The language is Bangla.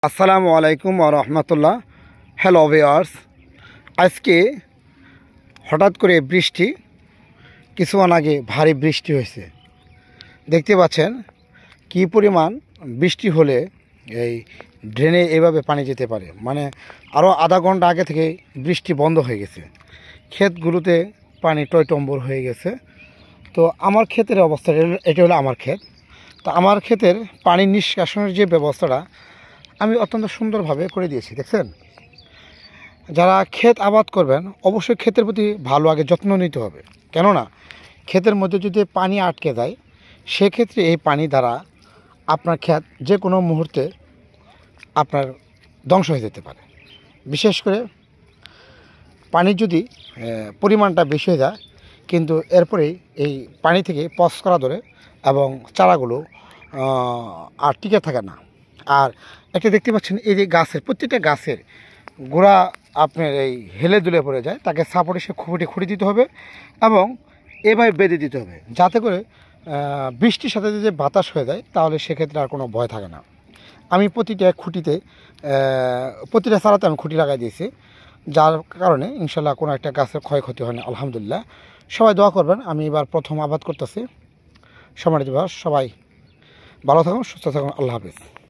আসসালামু আলাইকুম ওয়া রাহমাতুল্লাহ। হ্যালো ভিউয়ার্স, আজকে হঠাৎ করে বৃষ্টি, কিছুক্ষণ আগে ভারী বৃষ্টি হয়েছে। দেখতে পাচ্ছেন কি পরিমাণ বৃষ্টি হলে এই ড্রেনে এভাবে পানি যেতে পারে। মানে আরও আধা ঘন্টা আগে থেকে বৃষ্টি বন্ধ হয়ে গেছে, ক্ষেতগুলোতে পানি টইটম্বর হয়ে গেছে। তো আমার ক্ষেতের অবস্থা, এটা হলো আমার ক্ষেত। তো আমার ক্ষেতের পানি নিষ্কাশনের যে ব্যবস্থাটা আমি অত্যন্ত সুন্দরভাবে করে দিয়েছি। দেখছেন, যারা ক্ষেত আবাদ করবেন অবশ্যই ক্ষেতের প্রতি ভালো আগে যত্ন নিতে হবে। কেননা ক্ষেতের মধ্যে যদি পানি আটকে যায়, সেক্ষেত্রে এই পানি দ্বারা আপনার ক্ষেত যে কোনো মুহূর্তে আপনার ধ্বংস হয়ে যেতে পারে। বিশেষ করে পানির যদি পরিমাণটা বেশি হয়ে যায়, কিন্তু এরপরেই এই পানি থেকে পচ করা ধরে এবং চারাগুলো আর টিকে থাকে না। আর একটা দেখতে পাচ্ছেন, এই যে গাছের প্রত্যেকটা গাছের গোড়া আপনার এই হেলে দুলে পড়ে যায়, তাকে সাপোর্টে সে খুঁটি দিতে হবে এবং এভাবে বেঁধে দিতে হবে, যাতে করে বৃষ্টির সাথে যদি বাতাস হয়ে যায় তাহলে সেক্ষেত্রে আর কোনো ভয় থাকে না। আমি প্রতিটা খুঁটিতে প্রতিটা চারাতে আমি খুঁটি লাগাই দিয়েছি, যার কারণে ইনশাল্লাহ কোনো একটা গাছের ক্ষয়ক্ষতি হয় না। আলহামদুলিল্লাহ, সবাই দোয়া করবেন। আমি এবার প্রথম আবাদ করতেছি। সবাই ভালো থাকুন, সুস্থ থাকুন। আল্লাহ হাফেজ।